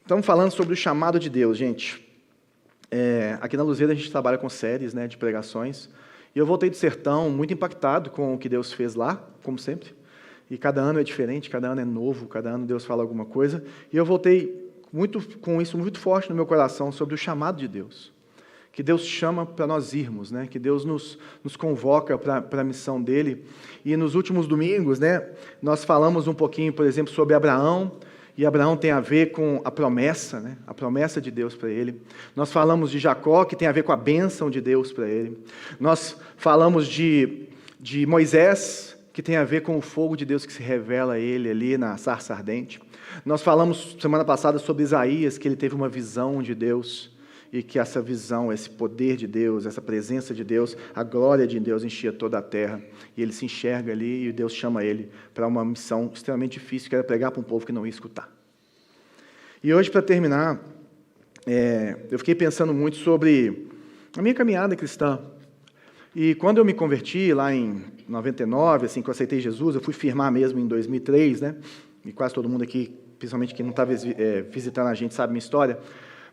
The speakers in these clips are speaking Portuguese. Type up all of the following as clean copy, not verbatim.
Estamos falando sobre o chamado de Deus, gente. Aqui na Luzeira a gente trabalha com séries, né, de pregações. E eu voltei do sertão muito impactado com o que Deus fez lá, como sempre. E cada ano é diferente, cada ano é novo, cada ano Deus fala alguma coisa. E eu voltei com isso muito forte no meu coração sobre o chamado de Deus. Que Deus chama para nós irmos, né? Que Deus nos convoca para a missão dele. E nos últimos domingos, né, nós falamos um pouquinho, por exemplo, sobre Abraão. E Abraão tem a ver com a promessa, né? A promessa de Deus para ele. Nós falamos de Jacó, que tem a ver com a bênção de Deus para ele. Nós falamos de Moisés, que tem a ver com o fogo de Deus que se revela a ele ali na sarça ardente. Nós falamos semana passada sobre Isaías, que ele teve uma visão de Deus, e que essa visão, esse poder de Deus, essa presença de Deus, a glória de Deus enchia toda a terra, e ele se enxerga ali, e Deus chama ele para uma missão extremamente difícil, que era pregar para um povo que não ia escutar. E hoje, para terminar, eu fiquei pensando muito sobre a minha caminhada cristã. E quando eu me converti, lá em 99, assim que eu aceitei Jesus, eu fui firmar mesmo em 2003, né? E quase todo mundo aqui, principalmente quem não estava visitando a gente, sabe a minha história.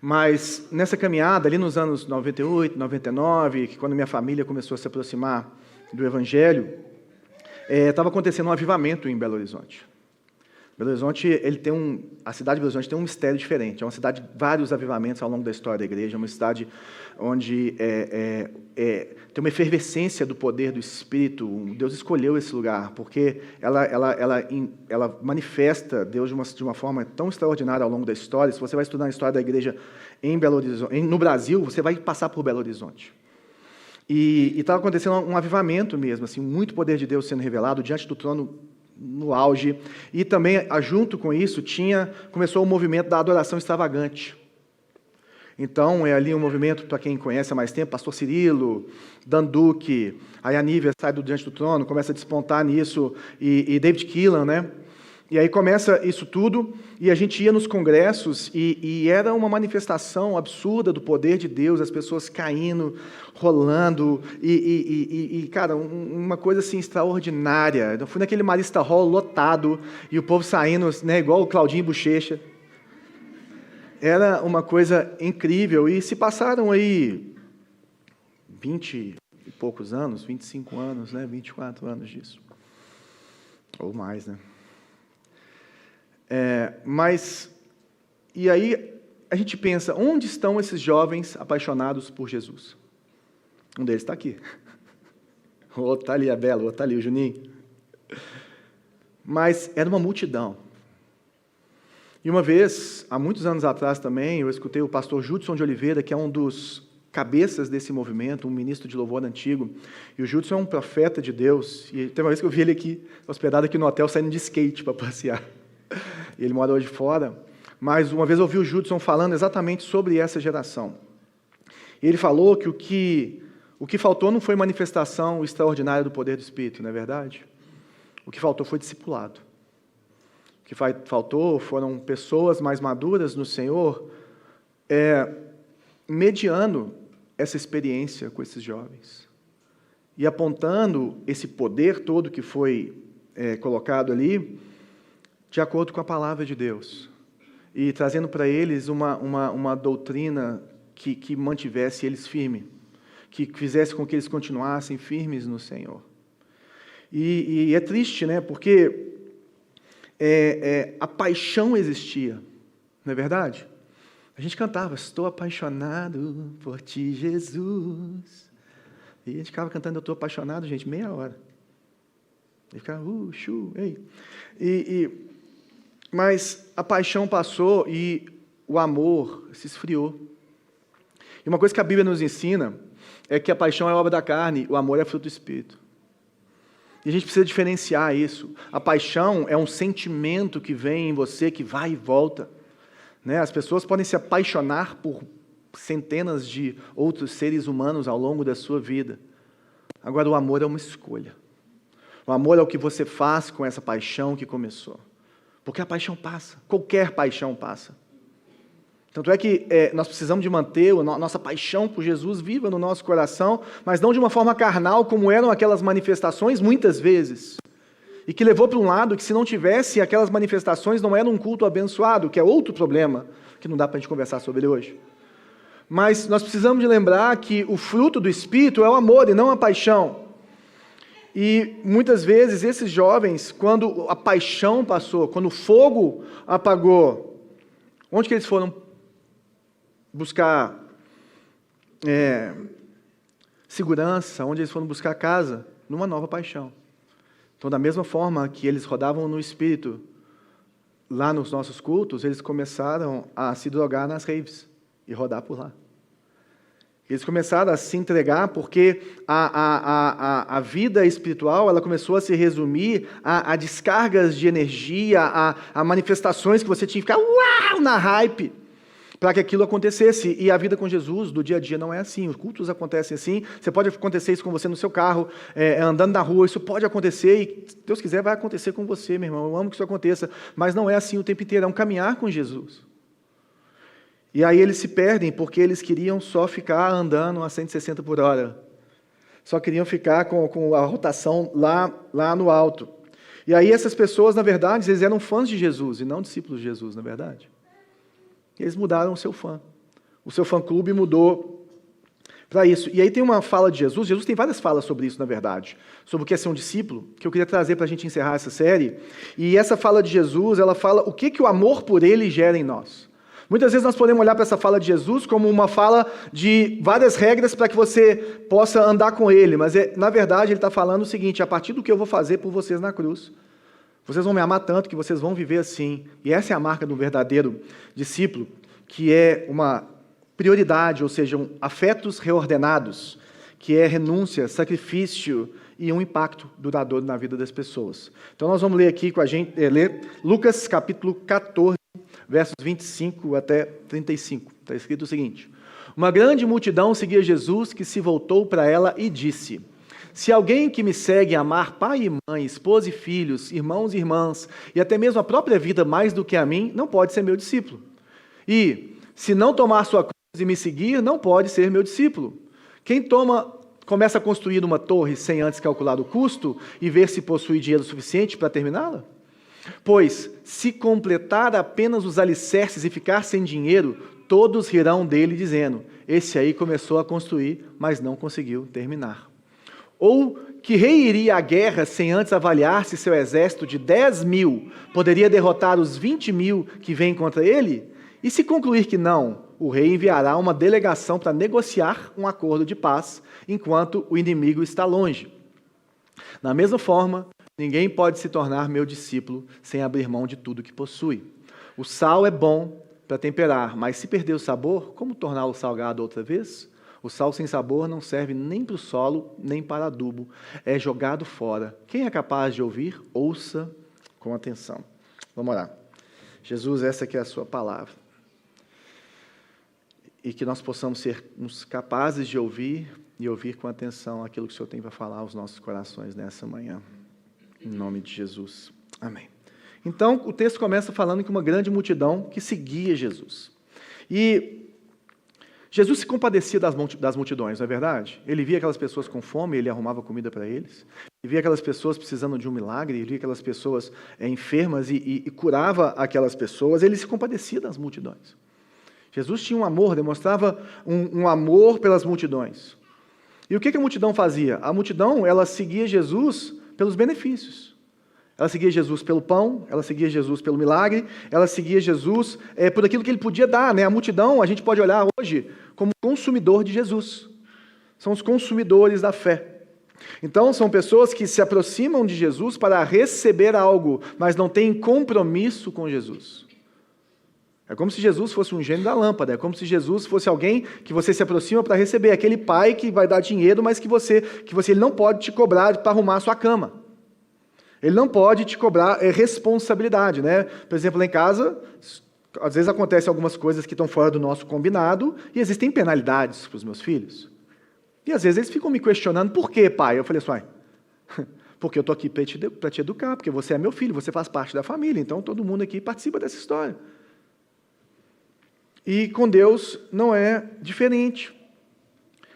Mas nessa caminhada, ali nos anos 98, 99, que quando minha família começou a se aproximar do Evangelho, estava acontecendo um avivamento em Belo Horizonte. Belo Horizonte, a cidade de Belo Horizonte tem um mistério diferente. É uma cidade de vários avivamentos ao longo da história da igreja. É uma cidade onde tem uma efervescência do poder do Espírito. Deus escolheu esse lugar, porque ela manifesta Deus de uma forma tão extraordinária ao longo da história. Se você vai estudar a história da igreja em Belo Horizonte, no Brasil, você vai passar por Belo Horizonte. E estava acontecendo um avivamento mesmo, assim, muito poder de Deus sendo revelado diante do trono no auge. E também, junto com isso, começou o movimento da adoração extravagante. Então, é ali um movimento, para quem conhece há mais tempo, Pastor Cirilo, Dan Duque, aí a Nívia sai do diante do trono, começa a despontar nisso, e David Keelan, né? E aí começa isso tudo, e a gente ia nos congressos, e era uma manifestação absurda do poder de Deus, as pessoas caindo, rolando, cara, uma coisa assim extraordinária. Eu fui naquele Marista Hall lotado, e o povo saindo, né, igual o Claudinho Bochecha. Era uma coisa incrível, e se passaram aí 20 e poucos anos, 25 anos, né, 24 anos disso, ou mais, né? E aí a gente pensa, onde estão esses jovens apaixonados por Jesus? Um deles está aqui. Ou está ali a Bela, ou está ali o Juninho. Mas era uma multidão. E uma vez, há muitos anos atrás também, eu escutei o pastor Judson de Oliveira, que é um dos cabeças desse movimento, um ministro de louvor antigo. E o Judson é um profeta de Deus. E tem uma vez que eu vi ele aqui, hospedado aqui no hotel, saindo de skate para passear. Ele mora hoje fora, mas uma vez eu ouvi o Judson falando exatamente sobre essa geração. E ele falou que o que faltou não foi manifestação extraordinária do poder do Espírito, não é verdade? O que faltou foi discipulado. O que faltou foram pessoas mais maduras no Senhor, mediando essa experiência com esses jovens. E apontando esse poder todo que foi colocado ali, de acordo com a palavra de Deus, e trazendo para eles uma doutrina que mantivesse eles firmes, que fizesse com que eles continuassem firmes no Senhor. E é triste, né? Porque a paixão existia, não é verdade? A gente cantava, estou apaixonado por ti, Jesus. E a gente ficava cantando, eu estou apaixonado, gente, meia hora. E ficava, ei. Mas a paixão passou e o amor se esfriou. E uma coisa que a Bíblia nos ensina é que a paixão é obra da carne, o amor é fruto do Espírito. E a gente precisa diferenciar isso. A paixão é um sentimento que vem em você, que vai e volta. Né? As pessoas podem se apaixonar por centenas de outros seres humanos ao longo da sua vida. Agora, o amor é uma escolha. O amor é o que você faz com essa paixão que começou. Porque a paixão passa, qualquer paixão passa. Tanto é que nós precisamos de manter a nossa paixão por Jesus viva no nosso coração, mas não de uma forma carnal, como eram aquelas manifestações, muitas vezes, e que levou para um lado que, se não tivesse aquelas manifestações, não era um culto abençoado, que é outro problema, que não dá para a gente conversar sobre ele hoje. Mas nós precisamos de lembrar que o fruto do Espírito é o amor e não a paixão. E muitas vezes esses jovens, quando a paixão passou, quando o fogo apagou, onde que eles foram buscar segurança, onde eles foram buscar casa? Numa nova paixão. Então, da mesma forma que eles rodavam no Espírito, lá nos nossos cultos, eles começaram a se drogar nas raves e rodar por lá. Eles começaram a se entregar porque a vida espiritual ela começou a se resumir a descargas de energia, a manifestações que você tinha que ficar uau, na hype para que aquilo acontecesse. E a vida com Jesus, do dia a dia, não é assim. Os cultos acontecem assim. Você pode acontecer isso com você no seu carro, andando na rua. Isso pode acontecer e, se Deus quiser, vai acontecer com você, meu irmão. Eu amo que isso aconteça. Mas não é assim o tempo inteiro. É um caminhar com Jesus. E aí eles se perdem porque eles queriam só ficar andando a 160 por hora. Só queriam ficar com a rotação lá no alto. E aí essas pessoas, na verdade, eles eram fãs de Jesus e não discípulos de Jesus, na verdade. Eles mudaram o seu fã. O seu fã-clube mudou para isso. E aí tem uma fala de Jesus. Jesus tem várias falas sobre isso, na verdade. Sobre o que é ser um discípulo, que eu queria trazer para a gente encerrar essa série. E essa fala de Jesus, ela fala o que o amor por ele gera em nós. Muitas vezes nós podemos olhar para essa fala de Jesus como uma fala de várias regras para que você possa andar com ele, mas na verdade ele está falando o seguinte: a partir do que eu vou fazer por vocês na cruz, vocês vão me amar tanto que vocês vão viver assim. E essa é a marca do verdadeiro discípulo, que é uma prioridade, ou seja, afetos reordenados, que é renúncia, sacrifício e um impacto duradouro na vida das pessoas. Então nós vamos ler aqui com a gente, ler Lucas capítulo 14, versos 25 até 35. Está escrito o seguinte: uma grande multidão seguia Jesus, que se voltou para ela e disse: se alguém que me segue amar pai e mãe, esposa e filhos, irmãos e irmãs, e até mesmo a própria vida mais do que a mim, não pode ser meu discípulo. E, se não tomar sua cruz e me seguir, não pode ser meu discípulo. Quem começa a construir uma torre sem antes calcular o custo e ver se possui dinheiro suficiente para terminá-la? Pois, se completar apenas os alicerces e ficar sem dinheiro, todos rirão dele, dizendo: esse aí começou a construir, mas não conseguiu terminar. Ou que rei iria à guerra sem antes avaliar se seu exército de 10.000 poderia derrotar os 20.000 que vêm contra ele? E se concluir que não, o rei enviará uma delegação para negociar um acordo de paz, enquanto o inimigo está longe. Da mesma forma, ninguém pode se tornar meu discípulo sem abrir mão de tudo que possui. O sal é bom para temperar, mas se perder o sabor, como torná-lo salgado outra vez? O sal sem sabor não serve nem para o solo, nem para adubo. É jogado fora. Quem é capaz de ouvir, ouça com atenção. Vamos orar. Jesus, essa aqui é a sua palavra. E que nós possamos ser capazes de ouvir e ouvir com atenção aquilo que o Senhor tem para falar aos nossos corações nessa manhã. Em nome de Jesus. Amém. Então, o texto começa falando que uma grande multidão que seguia Jesus. E Jesus se compadecia das multidões, não é verdade? Ele via aquelas pessoas com fome, ele arrumava comida para eles. Ele via aquelas pessoas precisando de um milagre, ele via aquelas pessoas enfermas e curava aquelas pessoas. Ele se compadecia das multidões. Jesus tinha um amor, demonstrava um amor pelas multidões. E o que a multidão fazia? A multidão, ela seguia Jesus pelos benefícios. Ela seguia Jesus pelo pão, ela seguia Jesus pelo milagre, ela seguia Jesus por aquilo que ele podia dar, né? A multidão, a gente pode olhar hoje como consumidor de Jesus. São os consumidores da fé. Então, são pessoas que se aproximam de Jesus para receber algo, mas não têm compromisso com Jesus. É como se Jesus fosse um gênio da lâmpada, é como se Jesus fosse alguém que você se aproxima para receber, aquele pai que vai dar dinheiro, mas que ele não pode te cobrar para arrumar a sua cama. Ele não pode te cobrar responsabilidade, né? Por exemplo, lá em casa, às vezes acontecem algumas coisas que estão fora do nosso combinado e existem penalidades para os meus filhos. E às vezes eles ficam me questionando: por quê, pai? Eu falei assim: porque eu estou aqui para te educar, porque você é meu filho, você faz parte da família, então todo mundo aqui participa dessa história. E com Deus não é diferente.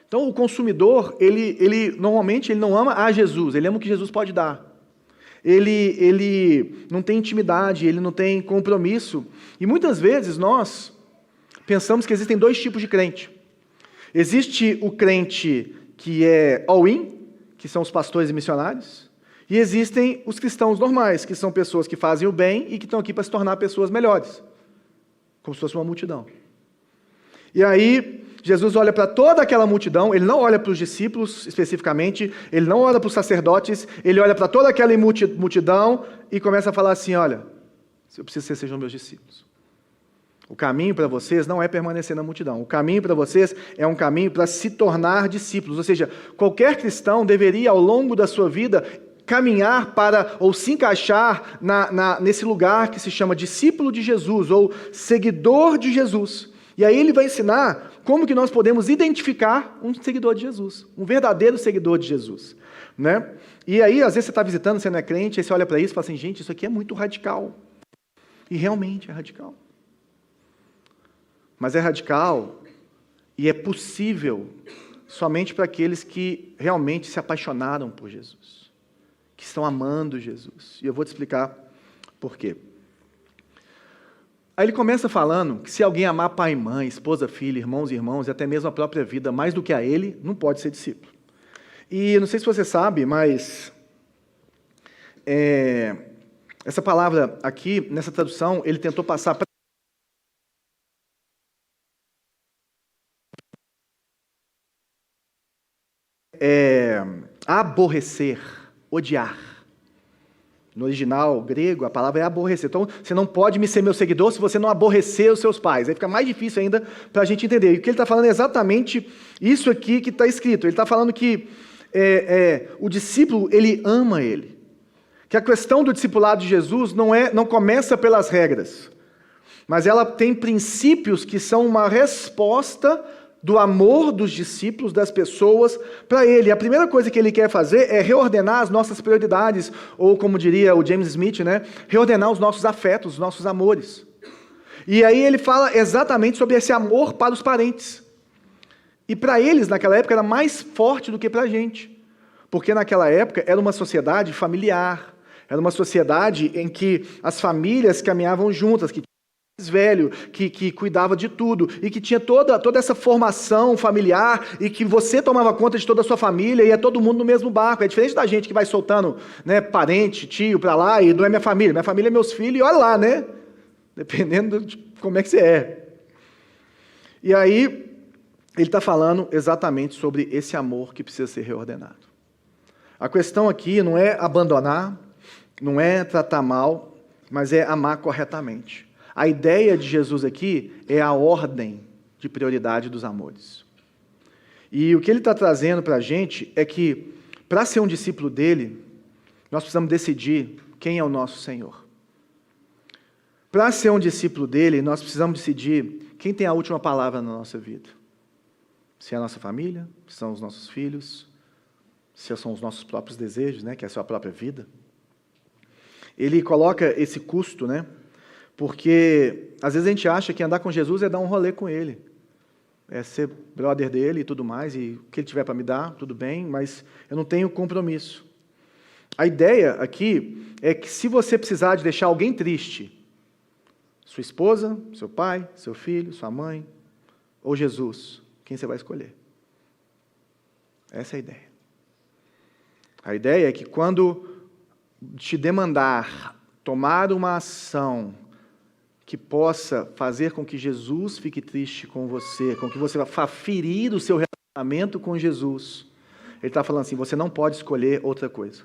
Então o consumidor, ele normalmente ele não ama a Jesus, ele ama o que Jesus pode dar. ele não tem intimidade, ele não tem compromisso. E muitas vezes nós pensamos que existem dois tipos de crente. Existe o crente que é all-in, que são os pastores e missionários, e existem os cristãos normais, que são pessoas que fazem o bem e que estão aqui para se tornar pessoas melhores, como se fosse uma multidão. E aí, Jesus olha para toda aquela multidão, ele não olha para os discípulos especificamente, ele não olha para os sacerdotes, ele olha para toda aquela multidão e começa a falar assim: olha, eu preciso que vocês sejam meus discípulos. O caminho para vocês não é permanecer na multidão. O caminho para vocês é um caminho para se tornar discípulos. Ou seja, qualquer cristão deveria, ao longo da sua vida, caminhar para, ou se encaixar nesse lugar que se chama discípulo de Jesus, ou seguidor de Jesus. E aí ele vai ensinar como que nós podemos identificar um seguidor de Jesus, um verdadeiro seguidor de Jesus, né? E aí, às vezes você está visitando, você não é crente, aí você olha para isso e fala assim: gente, isso aqui é muito radical. E realmente é radical. Mas é radical e é possível somente para aqueles que realmente se apaixonaram por Jesus, que estão amando Jesus. E eu vou te explicar por quê. Aí ele começa falando que se alguém amar pai e mãe, esposa, filha, irmãos e irmãos, e até mesmo a própria vida, mais do que a ele, não pode ser discípulo. E não sei se você sabe, mas essa palavra aqui, nessa tradução, ele tentou passar para aborrecer, odiar. No original grego, a palavra é aborrecer. Então, você não pode me ser meu seguidor se você não aborrecer os seus pais. Aí fica mais difícil ainda para a gente entender. E o que ele está falando é exatamente isso aqui que está escrito. Ele está falando que o discípulo, ele ama ele. Que a questão do discipulado de Jesus não começa pelas regras, mas ela tem princípios que são uma resposta do amor dos discípulos, das pessoas, para ele. A primeira coisa que ele quer fazer é reordenar as nossas prioridades, ou como diria o James Smith, né, reordenar os nossos afetos, os nossos amores. E aí ele fala exatamente sobre esse amor para os parentes. E para eles, naquela época, era mais forte do que para a gente. Porque naquela época era uma sociedade familiar, era uma sociedade em que as famílias caminhavam juntas, que velho, que cuidava de tudo, e que tinha toda essa formação familiar, e que você tomava conta de toda a sua família, e é todo mundo no mesmo barco. É diferente da gente que vai soltando, né, parente, tio para lá, e não é minha família é meus filhos, e olha lá, né? Dependendo de como é que você é. E aí, ele está falando exatamente sobre esse amor que precisa ser reordenado. A questão aqui não é abandonar, não é tratar mal, mas é amar corretamente. A ideia de Jesus aqui é a ordem de prioridade dos amores. E o que ele está trazendo para a gente é que, para ser um discípulo dele, nós precisamos decidir quem é o nosso Senhor. Para ser um discípulo dele, nós precisamos decidir quem tem a última palavra na nossa vida. Se é a nossa família, se são os nossos filhos, se são os nossos próprios desejos, né, que é a sua própria vida. Ele coloca esse custo, né? Porque às vezes a gente acha que andar com Jesus é dar um rolê com ele, é ser brother dele e tudo mais, e o que ele tiver para me dar, tudo bem, mas eu não tenho compromisso. A ideia aqui é que se você precisar de deixar alguém triste, sua esposa, seu pai, seu filho, sua mãe, ou Jesus, quem você vai escolher? Essa é a ideia. A ideia é que quando te demandar tomar uma ação que possa fazer com que Jesus fique triste com você, com que você vá ferir o seu relacionamento com Jesus, ele está falando assim: você não pode escolher outra coisa.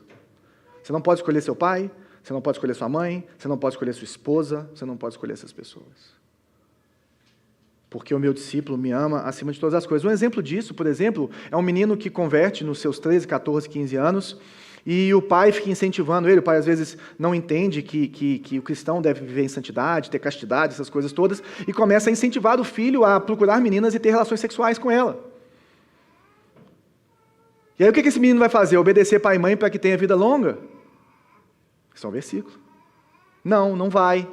Você não pode escolher seu pai, você não pode escolher sua mãe, você não pode escolher sua esposa, você não pode escolher essas pessoas. Porque o meu discípulo me ama acima de todas as coisas. Um exemplo disso, por exemplo, é um menino que converte nos seus 13, 14, 15 anos, e o pai fica incentivando ele. O pai às vezes não entende que o cristão deve viver em santidade, ter castidade, essas coisas todas, e começa a incentivar o filho a procurar meninas e ter relações sexuais com ela. E aí o que esse menino vai fazer? Obedecer pai e mãe para que tenha vida longa? Isso é um versículo. Não vai.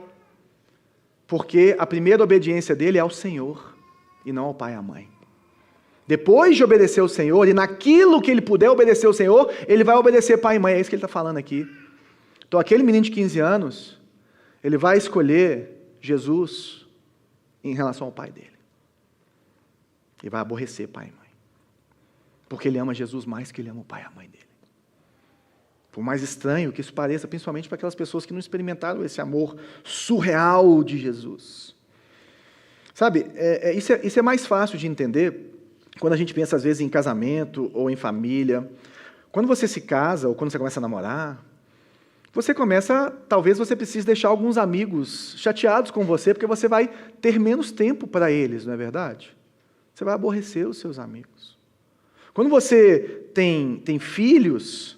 Porque a primeira obediência dele é ao Senhor, e não ao pai e à mãe. Depois de obedecer ao Senhor, e naquilo que ele puder obedecer ao Senhor, ele vai obedecer pai e mãe. É isso que ele está falando aqui. Então, aquele menino de 15 anos, ele vai escolher Jesus em relação ao pai dele. Ele vai aborrecer pai e mãe. Porque ele ama Jesus mais que ele ama o pai e a mãe dele. Por mais estranho que isso pareça, principalmente para aquelas pessoas que não experimentaram esse amor surreal de Jesus. Sabe, isso é mais fácil de entender quando a gente pensa, às vezes, em casamento ou em família. Quando você se casa ou quando você começa a namorar, talvez você precise deixar alguns amigos chateados com você, porque você vai ter menos tempo para eles, não é verdade? Você vai aborrecer os seus amigos. Quando você tem filhos,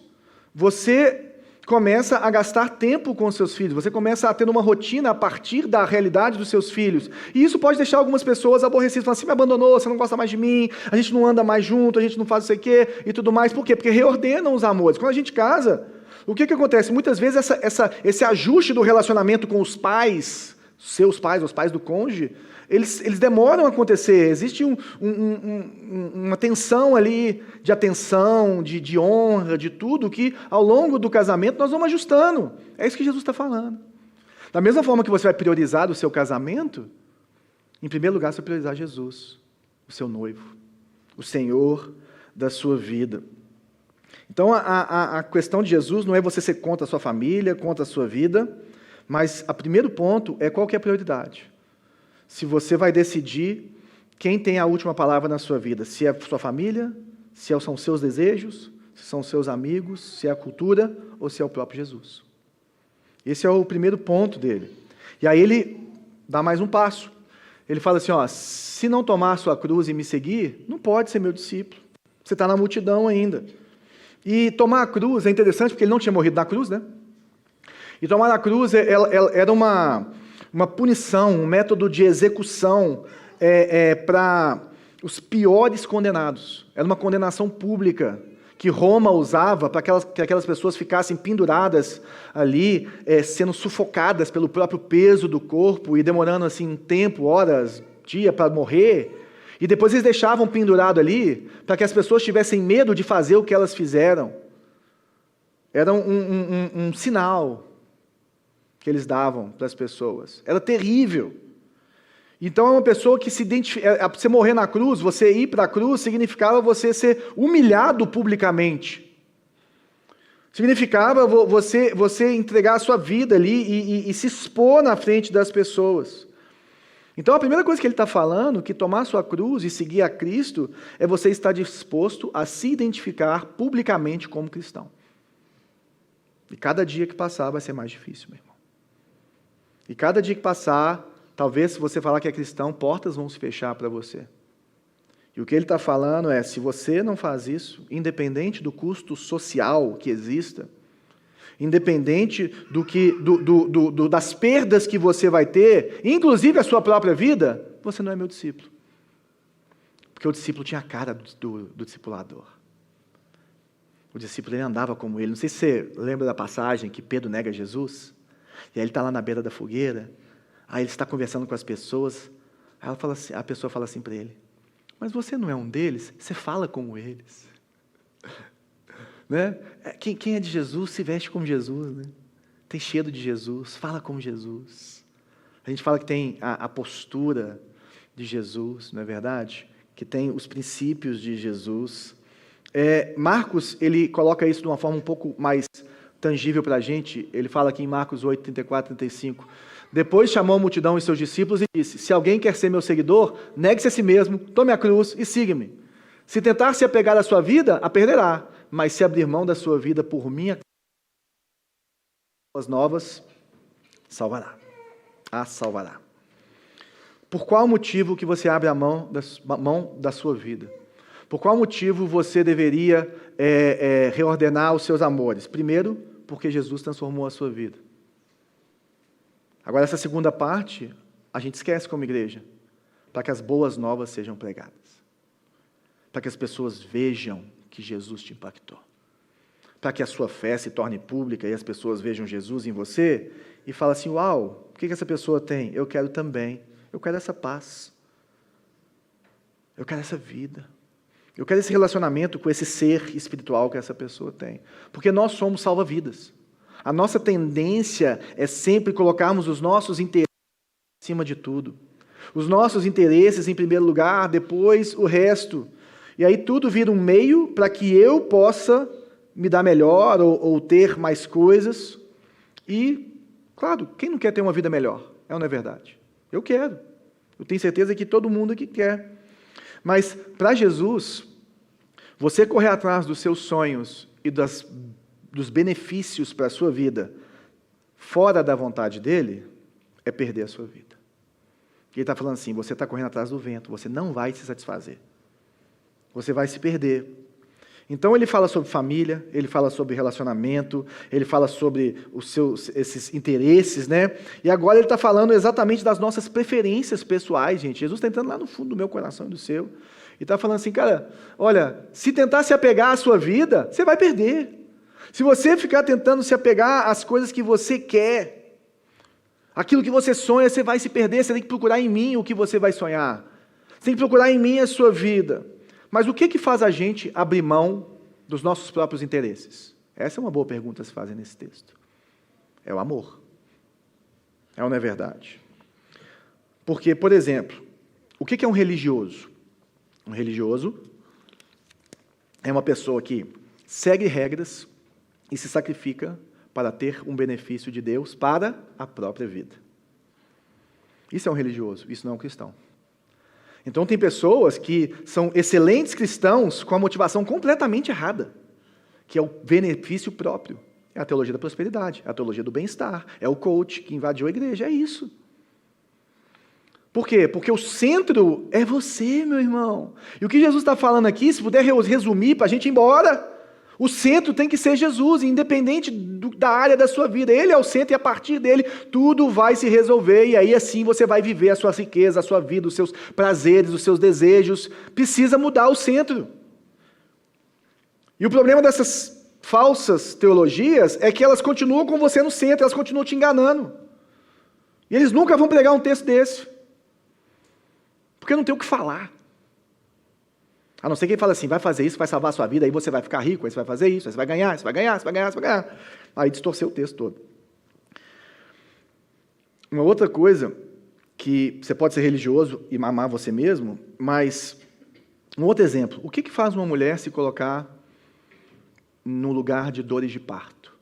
você começa a gastar tempo com os seus filhos, você começa a ter uma rotina a partir da realidade dos seus filhos. E isso pode deixar algumas pessoas aborrecidas, falando assim, me abandonou, você não gosta mais de mim, a gente não anda mais junto, a gente não faz não sei o quê e tudo mais. Por quê? Porque reordenam os amores. Quando a gente casa, o que acontece? Muitas vezes esse ajuste do relacionamento com os pais, seus pais, os pais do cônjuge, eles demoram a acontecer. Existe uma tensão ali de atenção, de honra, de tudo, que ao longo do casamento nós vamos ajustando. É isso que Jesus está falando. Da mesma forma que você vai priorizar o seu casamento, em primeiro lugar você vai priorizar Jesus, o seu noivo, o Senhor da sua vida. Então a questão de Jesus não é você ser contra a sua família, contra a sua vida, mas o primeiro ponto é qual que é a prioridade. Se você vai decidir quem tem a última palavra na sua vida, se é a sua família, se são os seus desejos, se são os seus amigos, se é a cultura ou se é o próprio Jesus. Esse é o primeiro ponto dele. E aí ele dá mais um passo. Ele fala assim, se não tomar a sua cruz e me seguir, não pode ser meu discípulo. Você está na multidão ainda. E tomar a cruz é interessante porque ele não tinha morrido na cruz, né? E tomar a cruz era uma punição, um método de execução para os piores condenados. Era uma condenação pública que Roma usava para que aquelas pessoas ficassem penduradas ali, sendo sufocadas pelo próprio peso do corpo e demorando assim tempo, horas, dia para morrer. E depois eles deixavam pendurado ali para que as pessoas tivessem medo de fazer o que elas fizeram. Era um sinal que eles davam para as pessoas. Era terrível. Então, é uma pessoa que se identifica... Você morrer na cruz, você ir para a cruz, significava você ser humilhado publicamente. Significava você entregar a sua vida ali e se expor na frente das pessoas. Então, a primeira coisa que ele está falando, que tomar a sua cruz e seguir a Cristo, é você estar disposto a se identificar publicamente como cristão. E cada dia que passar vai ser mais difícil, meu irmão. E cada dia que passar, talvez se você falar que é cristão, portas vão se fechar para você. E o que ele está falando é, se você não faz isso, independente do custo social que exista, independente das perdas que você vai ter, inclusive a sua própria vida, você não é meu discípulo. Porque o discípulo tinha a cara do discipulador. O discípulo ele andava como ele. Não sei se você lembra da passagem que Pedro nega Jesus. E aí ele está lá na beira da fogueira, aí ele está conversando com as pessoas, aí a pessoa fala assim para ele, mas você não é um deles? Você fala como eles. Né? Quem é de Jesus se veste como Jesus, né? Tem cheiro de Jesus, fala como Jesus. A gente fala que tem a postura de Jesus, não é verdade? Que tem os princípios de Jesus. Marcos, ele coloca isso de uma forma um pouco mais tangível para a gente. Ele fala aqui em Marcos 8, 34, 35. Depois chamou a multidão e seus discípulos e disse, se alguém quer ser meu seguidor, negue-se a si mesmo, tome a cruz e siga-me. Se tentar se apegar à sua vida, a perderá. Mas se abrir mão da sua vida por mim, as novas, salvará. A salvará. Por qual motivo que você abre a mão da sua vida? Por qual motivo você deveria reordenar os seus amores? Primeiro, porque Jesus transformou a sua vida. Agora, essa segunda parte, a gente esquece como igreja, para que as boas novas sejam pregadas. Para que as pessoas vejam que Jesus te impactou. Para que a sua fé se torne pública e as pessoas vejam Jesus em você e falem assim, uau, o que essa pessoa tem? Eu quero também. Eu quero essa paz. Eu quero essa vida. Eu quero esse relacionamento com esse ser espiritual que essa pessoa tem. Porque nós somos salva-vidas. A nossa tendência é sempre colocarmos os nossos interesses acima de tudo. Os nossos interesses em primeiro lugar, depois o resto. E aí tudo vira um meio para que eu possa me dar melhor ou ter mais coisas. E, claro, quem não quer ter uma vida melhor? É ou não é verdade? Eu quero. Eu tenho certeza que todo mundo aqui quer. Mas, para Jesus, você correr atrás dos seus sonhos e dos benefícios para a sua vida fora da vontade dele, é perder a sua vida. Ele está falando assim, você está correndo atrás do vento, você não vai se satisfazer. Você vai se perder. Então ele fala sobre família, ele fala sobre relacionamento, ele fala sobre esses interesses, né? E agora ele está falando exatamente das nossas preferências pessoais, gente. Jesus está entrando lá no fundo do meu coração e do seu. E está falando assim, cara, olha, se tentar se apegar à sua vida, você vai perder. Se você ficar tentando se apegar às coisas que você quer, aquilo que você sonha, você vai se perder. Você tem que procurar em mim o que você vai sonhar. Você tem que procurar em mim a sua vida. Mas o que faz a gente abrir mão dos nossos próprios interesses? Essa é uma boa pergunta a se fazer nesse texto. É o amor. É ou não é verdade? Porque, por exemplo, o que é um religioso? Um religioso é uma pessoa que segue regras e se sacrifica para ter um benefício de Deus para a própria vida. Isso é um religioso, isso não é um cristão. Então tem pessoas que são excelentes cristãos com a motivação completamente errada, que é o benefício próprio. É a teologia da prosperidade, é a teologia do bem-estar, é o coach que invadiu a igreja, é isso. Por quê? Porque o centro é você, meu irmão. E o que Jesus está falando aqui, se puder resumir para a gente ir embora, o centro tem que ser Jesus, independente da área da sua vida. Ele é o centro e a partir dele tudo vai se resolver. E aí assim você vai viver a sua riqueza, a sua vida, os seus prazeres, os seus desejos. Precisa mudar o centro. E o problema dessas falsas teologias é que elas continuam com você no centro, elas continuam te enganando. E eles nunca vão pregar um texto desse. Porque não tem o que falar. A não ser que ele fale assim, vai fazer isso, vai salvar a sua vida, aí você vai ficar rico, aí você vai fazer isso, aí você vai ganhar, você vai ganhar, você vai ganhar, você vai ganhar. Aí distorceu o texto todo. Uma outra coisa, que você pode ser religioso e amar você mesmo, mas um outro exemplo, o que faz uma mulher se colocar no lugar de dores de parto?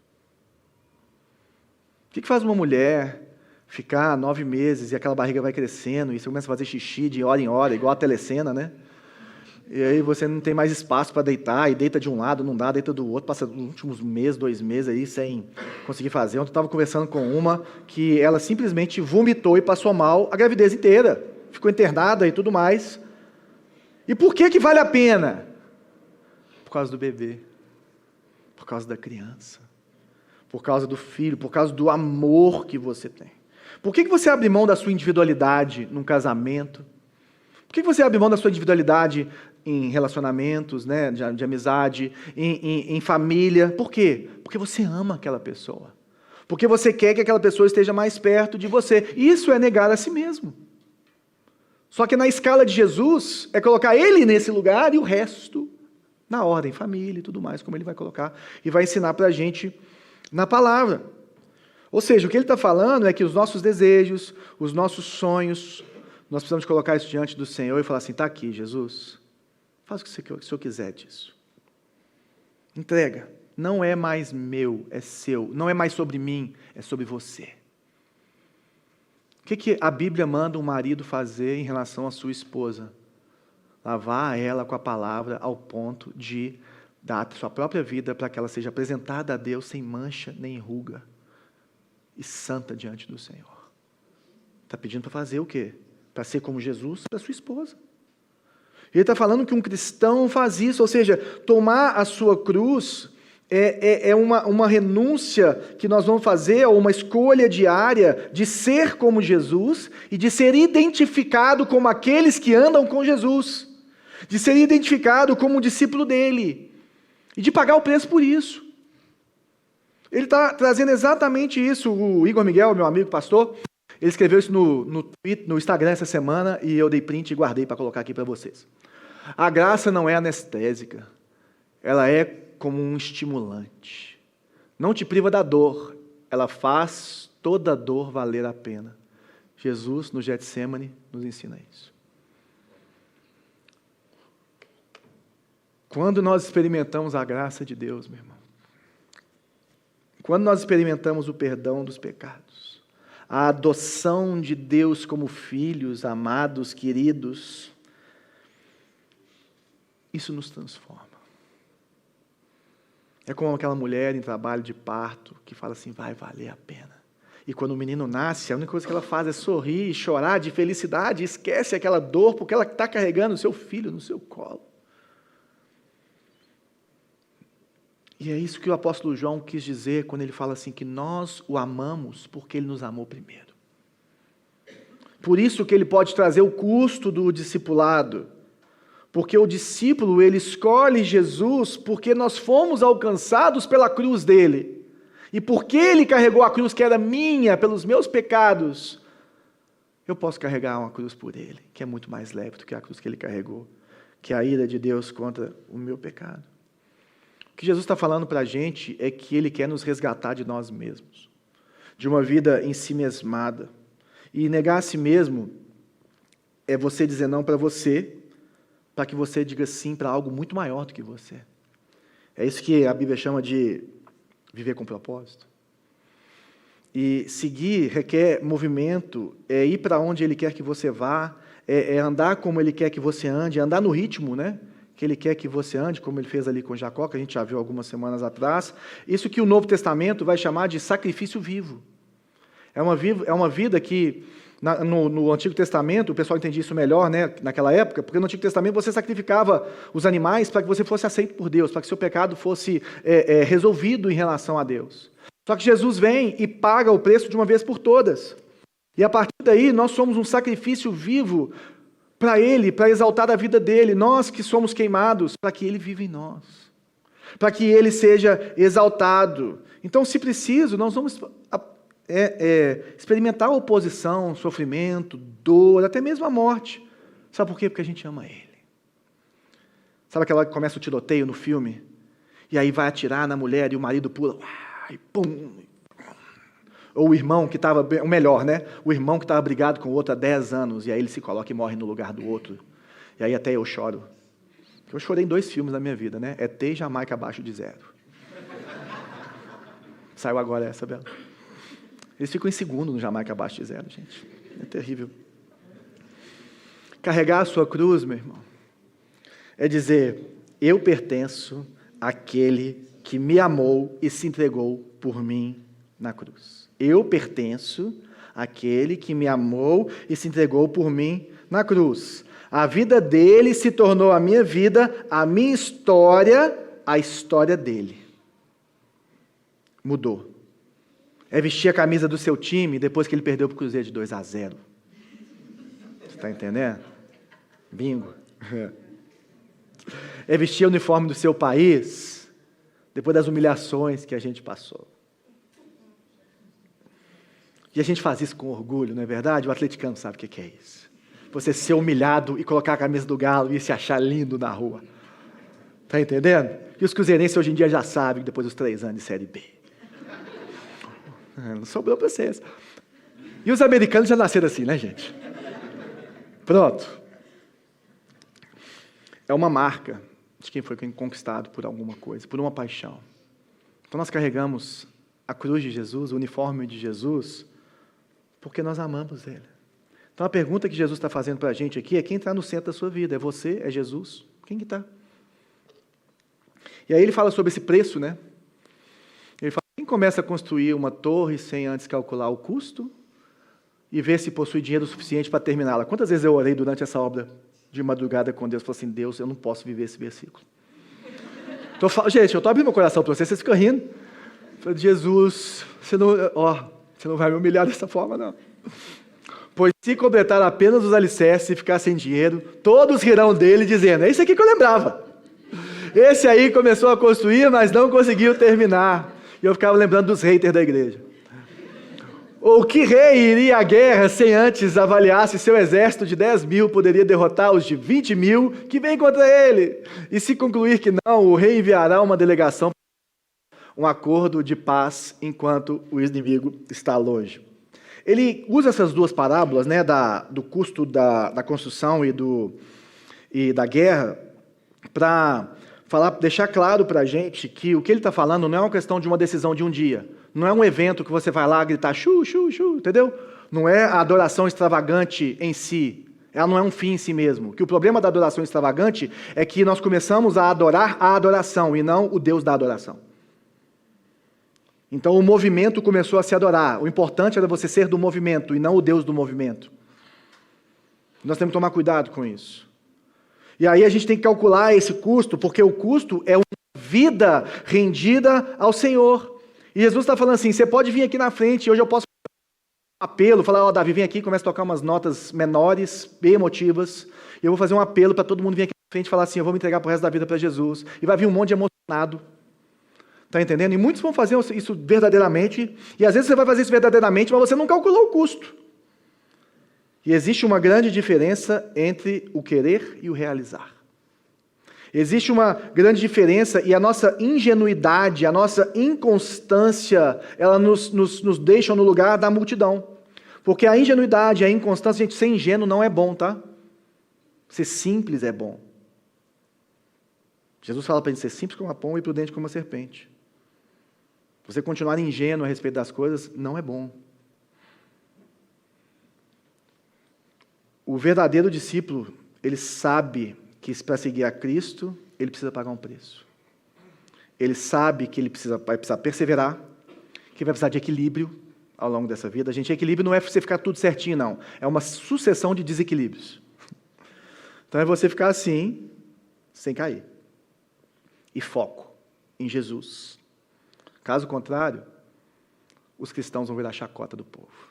O que faz uma mulher ficar 9 meses e aquela barriga vai crescendo e você começa a fazer xixi de hora em hora, igual a telecena, né? E aí você não tem mais espaço para deitar, e deita de um lado, não dá, deita do outro, passa os últimos meses, 2 meses aí sem conseguir fazer. Ontem eu estava conversando com uma que ela simplesmente vomitou e passou mal a gravidez inteira. Ficou internada e tudo mais. E por que vale a pena? Por causa do bebê, por causa da criança, por causa do filho, por causa do amor que você tem. Por que você abre mão da sua individualidade num casamento? Por que você abre mão da sua individualidade em relacionamentos, né, de amizade, em família? Por quê? Porque você ama aquela pessoa. Porque você quer que aquela pessoa esteja mais perto de você. Isso é negar a si mesmo. Só que na escala de Jesus, é colocar ele nesse lugar e o resto na ordem, família e tudo mais, como ele vai colocar e vai ensinar para a gente na palavra. Ou seja, o que ele está falando é que os nossos desejos, os nossos sonhos, nós precisamos colocar isso diante do Senhor e falar assim, está aqui, Jesus, faz o que o Senhor quiser disso. Entrega. Não é mais meu, é seu. Não é mais sobre mim, é sobre você. O que a Bíblia manda um marido fazer em relação à sua esposa? Lavar ela com a palavra ao ponto de dar a sua própria vida para que ela seja apresentada a Deus sem mancha nem ruga e santa diante do Senhor. Está pedindo para fazer o quê? Para ser como Jesus para sua esposa. Ele está falando que um cristão faz isso, ou seja, tomar a sua cruz é uma renúncia que nós vamos fazer, ou uma escolha diária de ser como Jesus e de ser identificado como aqueles que andam com Jesus, de ser identificado como um discípulo dele e de pagar o preço por isso. Ele está trazendo exatamente isso. O Igor Miguel, meu amigo pastor, ele escreveu isso no Instagram essa semana e eu dei print e guardei para colocar aqui para vocês. A graça não é anestésica, ela é como um estimulante. não te priva da dor, ela faz toda a dor valer a pena. Jesus, no Getsêmani, nos ensina isso. Quando nós experimentamos a graça de Deus, meu irmão, quando nós experimentamos o perdão dos pecados, a adoção de Deus como filhos, amados, queridos, isso nos transforma. É como aquela mulher em trabalho de parto que fala assim, vai valer a pena. E quando o menino nasce, a única coisa que ela faz é sorrir e chorar de felicidade, esquece aquela dor, porque ela está carregando o seu filho no seu colo. E é isso que o apóstolo João quis dizer quando ele fala assim, que nós o amamos porque ele nos amou primeiro. Por isso que ele pode trazer o custo do discipulado. Porque o discípulo, ele escolhe Jesus porque nós fomos alcançados pela cruz dele. E porque ele carregou a cruz que era minha, pelos meus pecados, eu posso carregar uma cruz por ele, que é muito mais leve do que a cruz que ele carregou, que é a ira de Deus contra o meu pecado. O que Jesus está falando para a gente é que ele quer nos resgatar de nós mesmos, de uma vida em si mesmada. E negar a si mesmo é você dizer não para você, para que você diga sim para algo muito maior do que você. É isso que a Bíblia chama de viver com propósito. E seguir requer movimento, é ir para onde Ele quer que você vá, é andar como Ele quer que você ande, andar no ritmo, né, que Ele quer que você ande, como Ele fez ali com Jacó, que a gente já viu algumas semanas atrás. Isso que o Novo Testamento vai chamar de sacrifício vivo. É uma vida que, no Antigo Testamento, o pessoal entendia isso melhor, né, naquela época, porque no Antigo Testamento você sacrificava os animais para que você fosse aceito por Deus, para que seu pecado fosse resolvido em relação a Deus. Só que Jesus vem e paga o preço de uma vez por todas. E a partir daí nós somos um sacrifício vivo para Ele, para exaltar a vida dEle, nós que somos queimados, para que Ele viva em nós, para que Ele seja exaltado. Então, se preciso, nós vamos experimentar oposição, sofrimento, dor, até mesmo a morte. Sabe por quê? Porque a gente ama Ele. Sabe aquela hora que começa o tiroteio no filme? E aí vai atirar na mulher e o marido pula, e pum. Ou o irmão que estava, o melhor, né? O irmão que estava brigado com o outro há 10 anos, e aí ele se coloca e morre no lugar do outro. E aí até eu choro. Eu chorei em 2 filmes na minha vida, né? ET e Jamaica Abaixo de Zero. Saiu agora essa, Bela. Eles ficam em segundo no Jamaica Abaixo de Zero, gente. É terrível. Carregar a sua cruz, meu irmão, é dizer, eu pertenço àquele que me amou e se entregou por mim na cruz. Eu pertenço àquele que me amou e se entregou por mim na cruz. A vida dele se tornou a minha vida, a minha história, a história dele. Mudou. É vestir a camisa do seu time depois que ele perdeu para o Cruzeiro de 2-0. Você está entendendo? Bingo. É vestir o uniforme do seu país depois das humilhações que a gente passou. E a gente faz isso com orgulho, não é verdade? O atleticano sabe o que é isso. Você ser humilhado e colocar a camisa do Galo e se achar lindo na rua. Está entendendo? E os cruzeirenses hoje em dia já sabem, depois dos 3 anos de Série B. Não sobrou para vocês. E os americanos já nasceram assim, né, gente? Pronto. É uma marca de quem foi conquistado por alguma coisa, por uma paixão. Então nós carregamos a cruz de Jesus, o uniforme de Jesus, porque nós amamos Ele. Então a pergunta que Jesus está fazendo para a gente aqui é quem está no centro da sua vida? É você? É Jesus? Quem que está? E aí ele fala sobre esse preço, né? Ele fala, quem começa a construir uma torre sem antes calcular o custo e ver se possui dinheiro suficiente para terminá-la? Quantas vezes eu orei durante essa obra de madrugada com Deus? Falei assim, Deus, eu não posso viver esse versículo. Gente, eu estou abrindo meu coração para vocês, vocês ficam rindo. Falei, Jesus, você não vai me humilhar dessa forma, não. Pois se completar apenas os alicerces e ficar sem dinheiro, todos rirão dele, dizendo, é isso aqui que eu lembrava. Esse aí começou a construir, mas não conseguiu terminar. E eu ficava lembrando dos haters da igreja. Ou que rei iria à guerra sem antes avaliar se seu exército de 10.000 poderia derrotar os de 20.000 que vêm contra ele? E se concluir que não, o rei enviará uma delegação, um acordo de paz enquanto o inimigo está longe. Ele usa essas duas parábolas, né, do custo da construção e da guerra, para deixar claro para a gente que o que ele está falando não é uma questão de uma decisão de um dia. Não é um evento que você vai lá gritar chu, chu, chu, entendeu? Não é a adoração extravagante em si. Ela não é um fim em si mesmo. Que o problema da adoração extravagante é que nós começamos a adorar a adoração e não o Deus da adoração. Então o movimento começou a se adorar. O importante era você ser do movimento e não o Deus do movimento. Nós temos que tomar cuidado com isso. E aí a gente tem que calcular esse custo, porque o custo é uma vida rendida ao Senhor. E Jesus está falando assim, você pode vir aqui na frente, hoje eu posso apelo, falar, ó, Davi, vem aqui, começa a tocar umas notas menores, bem emotivas, e eu vou fazer um apelo para todo mundo vir aqui na frente e falar assim, eu vou me entregar pro resto da vida para Jesus, e vai vir um monte de emocionado, tá entendendo? E muitos vão fazer isso verdadeiramente, e às vezes você vai fazer isso verdadeiramente, mas você não calculou o custo. E existe uma grande diferença entre o querer e o realizar. Existe uma grande diferença e a nossa ingenuidade, a nossa inconstância, ela nos deixa no lugar da multidão. Porque a ingenuidade, a inconstância, gente, ser ingênuo não é bom, tá? Ser simples é bom. Jesus fala para a gente ser simples como uma pomba e prudente como uma serpente. Você continuar ingênuo a respeito das coisas não é bom. O verdadeiro discípulo, ele sabe que para seguir a Cristo, ele precisa pagar um preço. Ele sabe que vai precisar perseverar, que vai precisar de equilíbrio ao longo dessa vida. Gente, equilíbrio não é você ficar tudo certinho, não. É uma sucessão de desequilíbrios. Então é você ficar assim, sem cair. E foco em Jesus. Caso contrário, os cristãos vão virar chacota do povo.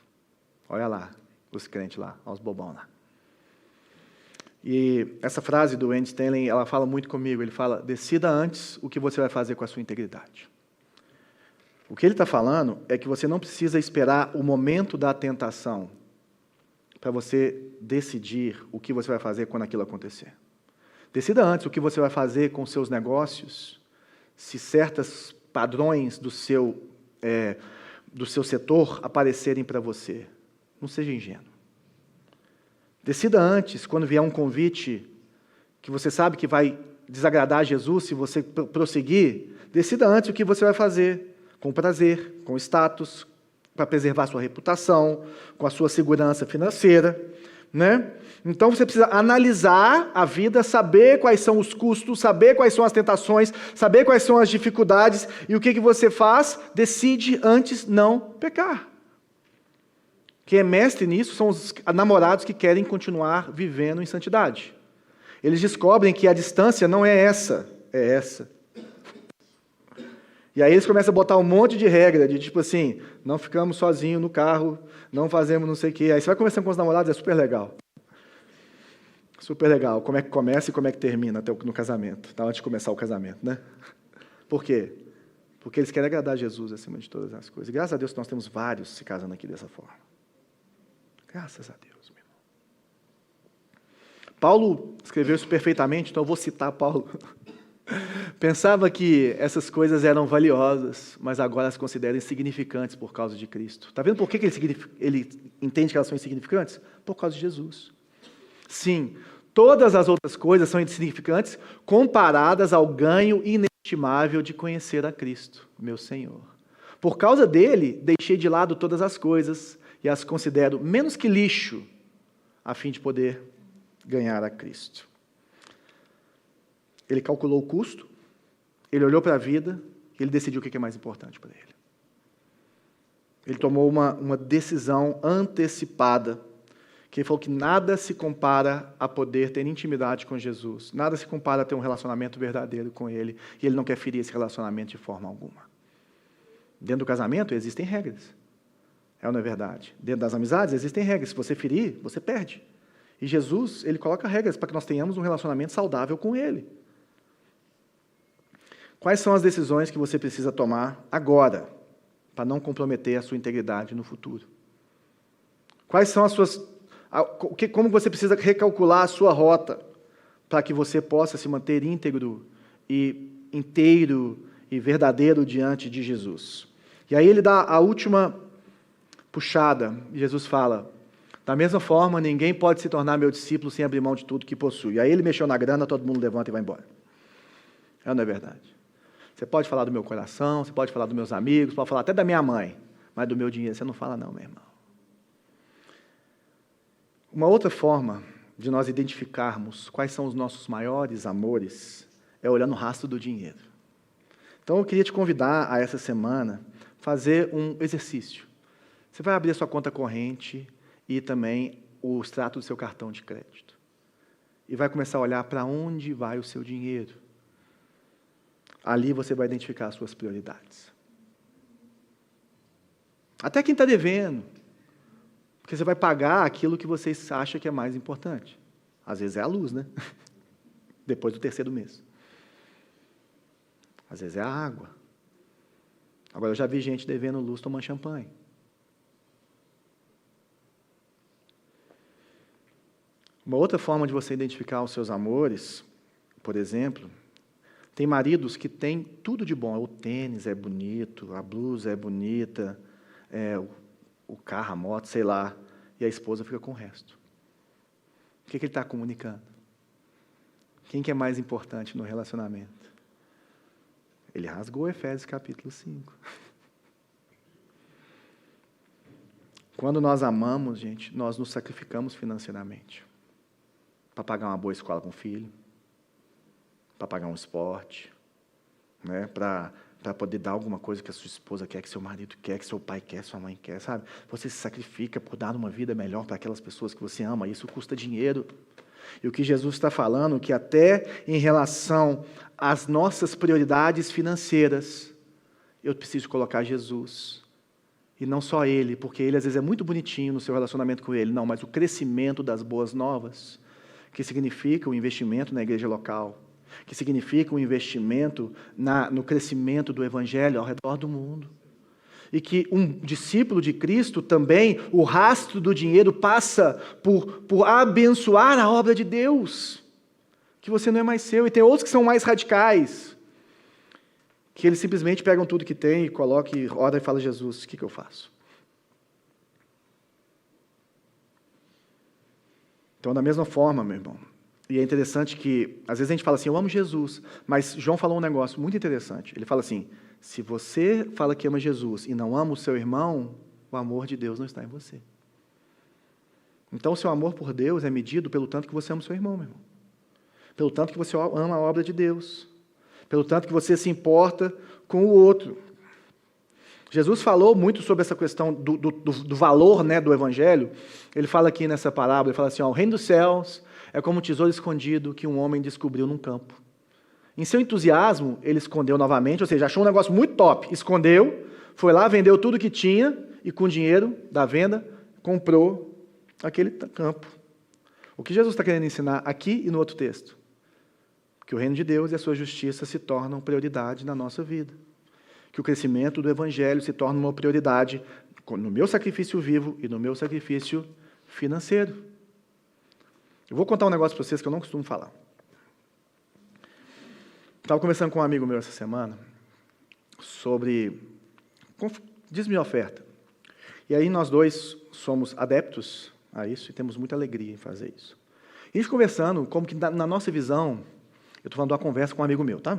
Olha lá, os crentes lá, olha os bobão lá. E essa frase do Andy Stanley, ela fala muito comigo. Ele fala, decida antes o que você vai fazer com a sua integridade. O que ele está falando é que você não precisa esperar o momento da tentação para você decidir o que você vai fazer quando aquilo acontecer. Decida antes o que você vai fazer com os seus negócios, se certos padrões do seu setor aparecerem para você. Não seja ingênuo. Decida antes, quando vier um convite que você sabe que vai desagradar a Jesus, se você prosseguir, decida antes o que você vai fazer, com prazer, com status, para preservar sua reputação, com a sua segurança financeira, né? Então você precisa analisar a vida, saber quais são os custos, saber quais são as tentações, saber quais são as dificuldades, e o que você faz? Decide antes não pecar. Quem é mestre nisso são os namorados que querem continuar vivendo em santidade. Eles descobrem que a distância não é essa, é essa. E aí eles começam a botar um monte de regra, de tipo assim, não ficamos sozinhos no carro, não fazemos não sei o quê. Aí você vai conversando com os namorados, é super legal. Super legal, como é que começa e como é que termina até no casamento, antes de começar o casamento, né? Por quê? Porque eles querem agradar a Jesus acima de todas as coisas. E graças a Deus nós temos vários se casando aqui dessa forma. Graças a Deus, meu irmão. Paulo escreveu isso perfeitamente, então eu vou citar Paulo. Pensava que essas coisas eram valiosas, mas agora as considera insignificantes por causa de Cristo. Está vendo por que ele entende que elas são insignificantes? Por causa de Jesus. Sim, todas as outras coisas são insignificantes comparadas ao ganho inestimável de conhecer a Cristo, meu Senhor. Por causa dele, deixei de lado todas as coisas e as considero menos que lixo, a fim de poder ganhar a Cristo. Ele calculou o custo, ele olhou para a vida, e ele decidiu o que é mais importante para ele. Ele tomou uma decisão antecipada, que ele falou que nada se compara a poder ter intimidade com Jesus, nada se compara a ter um relacionamento verdadeiro com ele, e ele não quer ferir esse relacionamento de forma alguma. Dentro do casamento existem regras. É ou não é verdade? Dentro das amizades existem regras. Se você ferir, você perde. E Jesus, ele coloca regras para que nós tenhamos um relacionamento saudável com ele. Quais são as decisões que você precisa tomar agora, para não comprometer a sua integridade no futuro? Quais são as suas... Como você precisa recalcular a sua rota, para que você possa se manter íntegro e inteiro e verdadeiro diante de Jesus. E aí ele dá a última puxada, e Jesus fala: da mesma forma, ninguém pode se tornar meu discípulo sem abrir mão de tudo que possui. E aí ele mexeu na grana, todo mundo levanta e vai embora. É ou não é verdade? Você pode falar do meu coração, você pode falar dos meus amigos, pode falar até da minha mãe, mas do meu dinheiro você não fala não, meu irmão. Uma outra forma de nós identificarmos quais são os nossos maiores amores é olhar no rastro do dinheiro. Então eu queria te convidar a essa semana fazer um exercício. Você vai abrir a sua conta corrente e também o extrato do seu cartão de crédito. E vai começar a olhar para onde vai o seu dinheiro. Ali você vai identificar as suas prioridades. Até quem está devendo. Porque você vai pagar aquilo que você acha que é mais importante. Às vezes é a luz, né? Depois do terceiro mês. Às vezes é a água. Agora, eu já vi gente devendo luz tomando champanhe. Uma outra forma de você identificar os seus amores, por exemplo, tem maridos que têm tudo de bom. O tênis é bonito, a blusa é bonita, o carro, a moto, sei lá, e a esposa fica com o resto. O que ele está comunicando? Quem que é mais importante no relacionamento? Ele rasgou Efésios capítulo 5. Quando nós amamos, gente, nós nos sacrificamos financeiramente. Para pagar uma boa escola com o filho, para pagar um esporte, né? Para poder dar alguma coisa que a sua esposa quer, que seu marido quer, que seu pai quer, sua mãe quer, sabe? Você se sacrifica por dar uma vida melhor para aquelas pessoas que você ama, isso custa dinheiro. E o que Jesus está falando, que até em relação às nossas prioridades financeiras, eu preciso colocar Jesus. E não só Ele, porque Ele às vezes é muito bonitinho no seu relacionamento com Ele, não, mas o crescimento das boas novas, que significa o investimento na igreja local, que significa o investimento no crescimento do Evangelho ao redor do mundo. E que um discípulo de Cristo também, o rastro do dinheiro passa por abençoar a obra de Deus, que você não é mais seu. E tem outros que são mais radicais, que eles simplesmente pegam tudo que tem e colocam, e ora e fala: Jesus, o que eu faço? Então, da mesma forma, meu irmão, e é interessante que, às vezes a gente fala assim: eu amo Jesus, mas João falou um negócio muito interessante. Ele fala assim: se você fala que ama Jesus e não ama o seu irmão, o amor de Deus não está em você. Então, o seu amor por Deus é medido pelo tanto que você ama o seu irmão, meu irmão. Pelo tanto que você ama a obra de Deus. Pelo tanto que você se importa com o outro. Jesus falou muito sobre essa questão do valor, né, do Evangelho. Ele fala aqui nessa parábola, ele fala assim: o reino dos céus é como um tesouro escondido que um homem descobriu num campo. Em seu entusiasmo, ele escondeu novamente, ou seja, achou um negócio muito top, escondeu, foi lá, vendeu tudo que tinha e com o dinheiro da venda, comprou aquele campo. O que Jesus está querendo ensinar aqui e no outro texto? Que o reino de Deus e a sua justiça se tornam prioridade na nossa vida. Que o crescimento do Evangelho se torna uma prioridade no meu sacrifício vivo e no meu sacrifício financeiro. Eu vou contar um negócio para vocês que eu não costumo falar. Estava conversando com um amigo meu essa semana sobre dízimo e oferta. E aí nós dois somos adeptos a isso e temos muita alegria em fazer isso. E a gente conversando, como que na nossa visão, eu estou falando de uma conversa com um amigo meu, tá?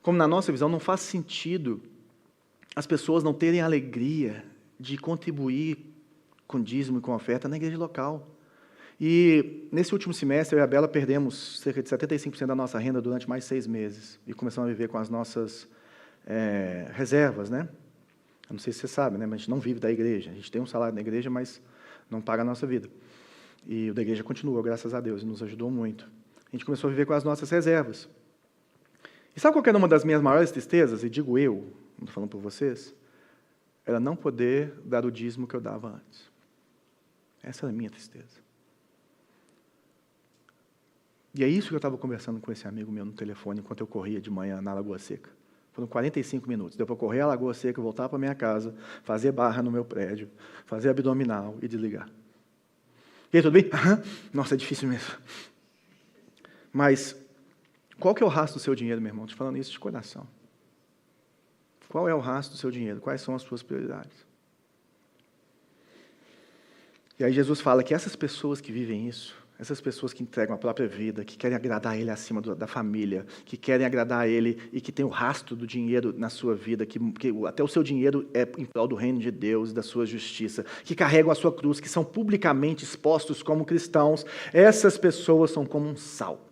Como na nossa visão não faz sentido as pessoas não terem alegria de contribuir com dízimo e com oferta na igreja local. E nesse último semestre, eu e a Bela perdemos cerca de 75% da nossa renda durante mais 6 meses. E começamos a viver com as nossas reservas, né? Eu não sei se você sabe, né? Mas a gente não vive da igreja. A gente tem um salário na igreja, mas não paga a nossa vida. E o da igreja continuou, graças a Deus, e nos ajudou muito. A gente começou a viver com as nossas reservas. E sabe qual era uma das minhas maiores tristezas? E digo eu, não estou falando por vocês, era não poder dar o dízimo que eu dava antes. Essa era a minha tristeza. E é isso que eu estava conversando com esse amigo meu no telefone, enquanto eu corria de manhã na Lagoa Seca. Foram 45 minutos. Deu para correr a Lagoa Seca, voltar para a minha casa, fazer barra no meu prédio, fazer abdominal e desligar. E aí, tudo bem? Nossa, é difícil mesmo. Mas, qual que é o rastro do seu dinheiro, meu irmão? Estou falando isso de coração. Qual é o rastro do seu dinheiro? Quais são as suas prioridades? E aí Jesus fala que essas pessoas que vivem isso, essas pessoas que entregam a própria vida, que querem agradar a Ele acima da família, que querem agradar a Ele e que tem o rastro do dinheiro na sua vida, que até o seu dinheiro é em prol do reino de Deus e da sua justiça, que carregam a sua cruz, que são publicamente expostos como cristãos, essas pessoas são como um sal.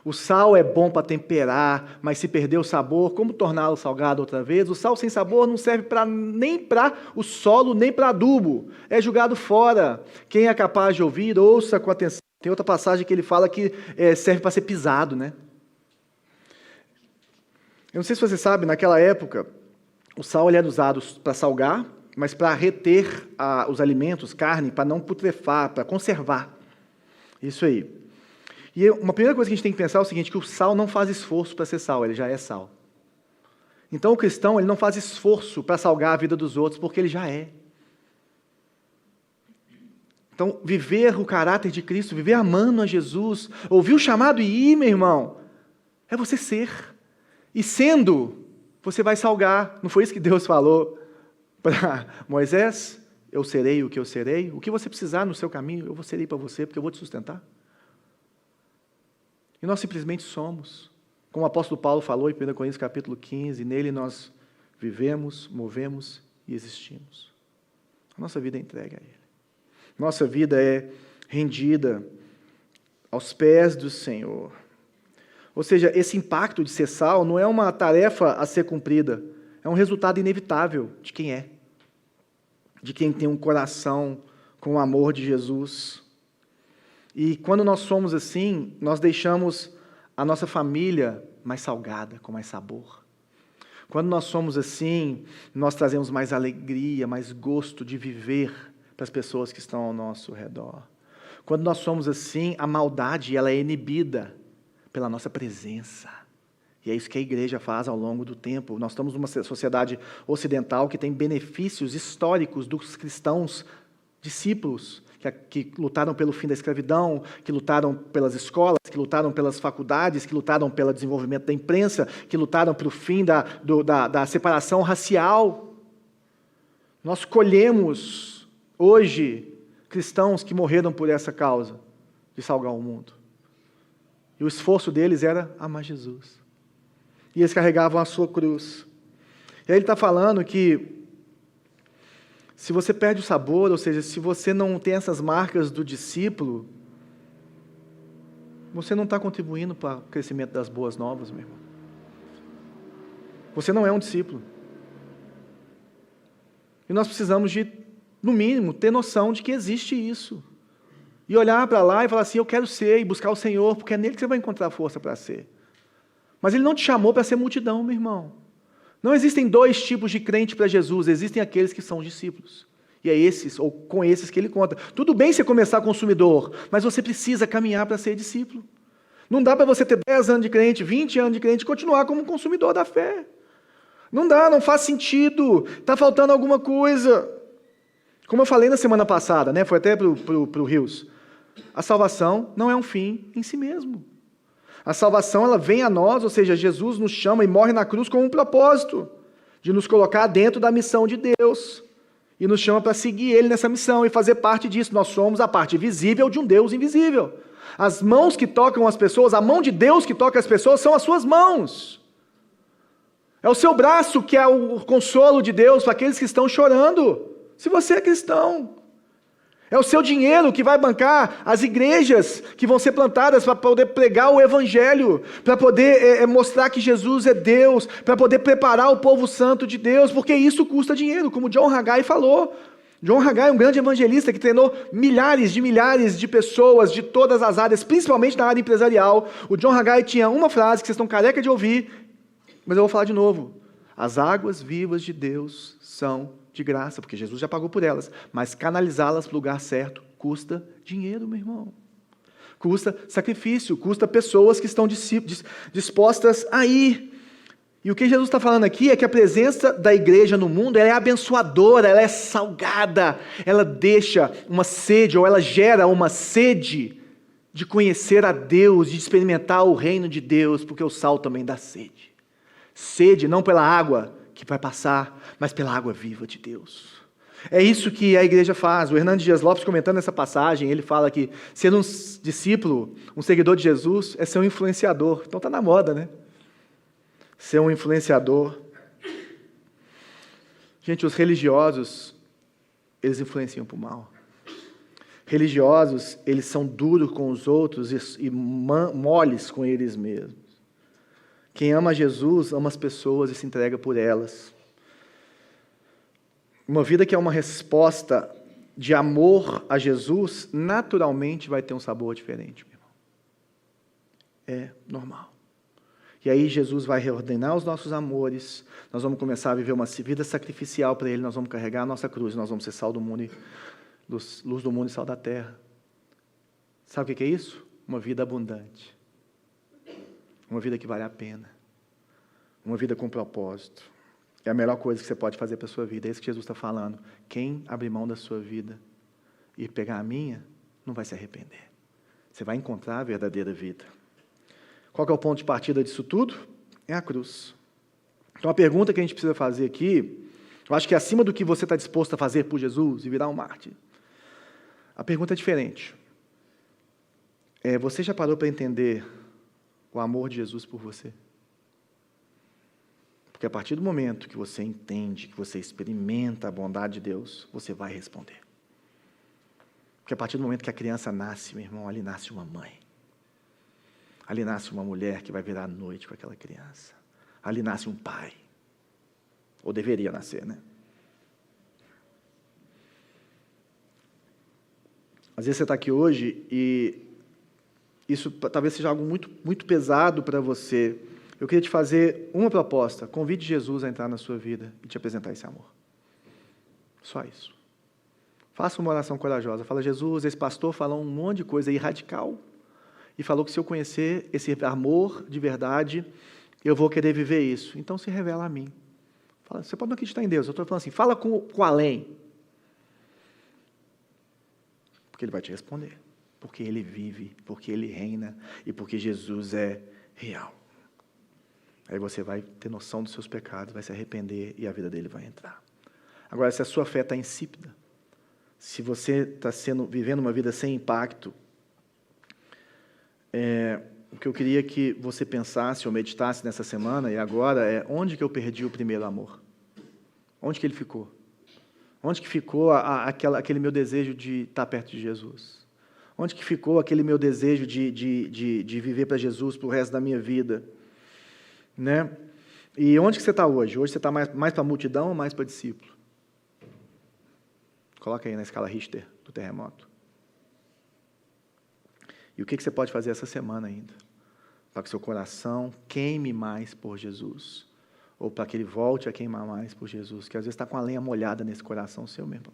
O sal é bom para temperar, mas se perder o sabor, como torná-lo salgado outra vez? O sal sem sabor não serve nem para o solo, nem para adubo. É jogado fora. Quem é capaz de ouvir, ouça com atenção. Tem outra passagem que ele fala que serve para ser pisado, né? Eu não sei se você sabe, naquela época, o sal ele era usado para salgar, mas para reter os alimentos, carne, para não putrefar, para conservar. Isso aí. E uma primeira coisa que a gente tem que pensar é o seguinte, que o sal não faz esforço para ser sal, ele já é sal. Então o cristão ele não faz esforço para salgar a vida dos outros, porque ele já é. Então viver o caráter de Cristo, viver amando a Jesus, ouvir o chamado e ir, meu irmão, é você ser. E sendo, você vai salgar. Não foi isso que Deus falou para Moisés? Eu serei o que eu serei. O que você precisar no seu caminho, eu serei para você, porque eu vou te sustentar. E nós simplesmente somos. Como o apóstolo Paulo falou em 1 Coríntios capítulo 15, nele nós vivemos, movemos e existimos. A nossa vida é entregue a Ele. Nossa vida é rendida aos pés do Senhor. Ou seja, esse impacto de ser sal não é uma tarefa a ser cumprida, é um resultado inevitável de quem é. De quem tem um coração com o amor de Jesus. E quando nós somos assim, nós deixamos a nossa família mais salgada, com mais sabor. Quando nós somos assim, nós trazemos mais alegria, mais gosto de viver para as pessoas que estão ao nosso redor. Quando nós somos assim, a maldade ela é inibida pela nossa presença. E é isso que a igreja faz ao longo do tempo. Nós estamos numa sociedade ocidental que tem benefícios históricos dos cristãos discípulos, que lutaram pelo fim da escravidão, que lutaram pelas escolas, que lutaram pelas faculdades, que lutaram pelo desenvolvimento da imprensa, que lutaram pelo fim da separação racial. Nós colhemos, hoje, cristãos que morreram por essa causa, de salgar o mundo. E o esforço deles era amar Jesus. E eles carregavam a sua cruz. E aí ele está falando que se você perde o sabor, ou seja, se você não tem essas marcas do discípulo, você não está contribuindo para o crescimento das boas novas, meu irmão. Você não é um discípulo. E nós precisamos de, no mínimo, ter noção de que existe isso. E olhar para lá e falar assim, eu quero ser, e buscar o Senhor, porque é nele que você vai encontrar força para ser. Mas Ele não te chamou para ser multidão, meu irmão. Não existem dois tipos de crente para Jesus, existem aqueles que são discípulos. E é esses, ou com esses que Ele conta. Tudo bem você começar consumidor, mas você precisa caminhar para ser discípulo. Não dá para você ter 10 anos de crente, 20 anos de crente e continuar como consumidor da fé. Não dá, não faz sentido, está faltando alguma coisa. Como eu falei na semana passada, né? Foi até para o Rios. A salvação não é um fim em si mesmo. A salvação, ela vem a nós, ou seja, Jesus nos chama e morre na cruz com um propósito, de nos colocar dentro da missão de Deus, e nos chama para seguir Ele nessa missão e fazer parte disso. Nós somos a parte visível de um Deus invisível. As mãos que tocam as pessoas, a mão de Deus que toca as pessoas são as suas mãos. É o seu braço que é o consolo de Deus para aqueles que estão chorando, se você é cristão. É o seu dinheiro que vai bancar as igrejas que vão ser plantadas para poder pregar o Evangelho, para poder mostrar que Jesus é Deus, para poder preparar o povo santo de Deus, porque isso custa dinheiro, como John Haggai falou. John Haggai é um grande evangelista que treinou milhares de pessoas de todas as áreas, principalmente na área empresarial. O John Haggai tinha uma frase que vocês estão careca de ouvir, mas eu vou falar de novo. As águas vivas de Deus são de graça, porque Jesus já pagou por elas, mas canalizá-las para o lugar certo custa dinheiro, meu irmão. Custa sacrifício, custa pessoas que estão dispostas a ir. E o que Jesus está falando aqui é que a presença da igreja no mundo ela é abençoadora, ela é salgada, ela deixa uma sede, ou ela gera uma sede de conhecer a Deus, de experimentar o reino de Deus, porque o sal também dá sede. Sede não pela água que vai passar, mas pela água viva de Deus. É isso que a igreja faz. O Hernandes Dias Lopes, comentando essa passagem, ele fala que ser um discípulo, um seguidor de Jesus, é ser um influenciador. Então está na moda, né? Ser um influenciador. Gente, os religiosos, eles influenciam para o mal. Religiosos, eles são duros com os outros e moles com eles mesmos. Quem ama Jesus, ama as pessoas e se entrega por elas. Uma vida que é uma resposta de amor a Jesus, naturalmente vai ter um sabor diferente, meu irmão. É normal. E aí Jesus vai reordenar os nossos amores, nós vamos começar a viver uma vida sacrificial para Ele, nós vamos carregar a nossa cruz, nós vamos ser sal do mundo, luz do mundo e sal da terra. Sabe o que é isso? Uma vida abundante. Uma vida que vale a pena. Uma vida com propósito. É a melhor coisa que você pode fazer para a sua vida. É isso que Jesus está falando. Quem abrir mão da sua vida e pegar a minha, não vai se arrepender. Você vai encontrar a verdadeira vida. Qual que é o ponto de partida disso tudo? É a cruz. Então a pergunta que a gente precisa fazer aqui, eu acho que acima do que você está disposto a fazer por Jesus e virar um mártir, a pergunta é diferente. Você já parou para entender o amor de Jesus por você? Porque a partir do momento que você entende, que você experimenta a bondade de Deus, você vai responder. Porque a partir do momento que a criança nasce, meu irmão, ali nasce uma mãe. Ali nasce uma mulher que vai virar a noite com aquela criança. Ali nasce um pai. Ou deveria nascer, né? Às vezes você está aqui hoje e isso talvez seja algo muito, muito pesado para você. Eu queria te fazer uma proposta. Convide Jesus a entrar na sua vida e te apresentar esse amor. Só isso. Faça uma oração corajosa. Fala, Jesus, esse pastor falou um monte de coisa aí radical e falou que se eu conhecer esse amor de verdade, eu vou querer viver isso. Então se revela a mim. Fala, você pode não acreditar em Deus. Eu estou falando assim, fala com além. Porque Ele vai te responder. Porque Ele vive, porque Ele reina e porque Jesus é real. Aí você vai ter noção dos seus pecados, vai se arrepender e a vida dele vai entrar. Agora, se a sua fé está insípida, se você está vivendo uma vida sem impacto, o que eu queria que você pensasse ou meditasse nessa semana e agora é onde que eu perdi o primeiro amor? Onde que ele ficou? Onde que ficou aquele meu desejo de estar perto de Jesus? Onde que ficou aquele meu desejo de viver para Jesus para o resto da minha vida? Né? E onde que você está hoje? Hoje você está mais para a multidão ou mais para discípulo? Coloca aí na escala Richter do terremoto. E o que você pode fazer essa semana ainda? Para que seu coração queime mais por Jesus. Ou para que ele volte a queimar mais por Jesus. Que às vezes está com a lenha molhada nesse coração seu, meu irmão.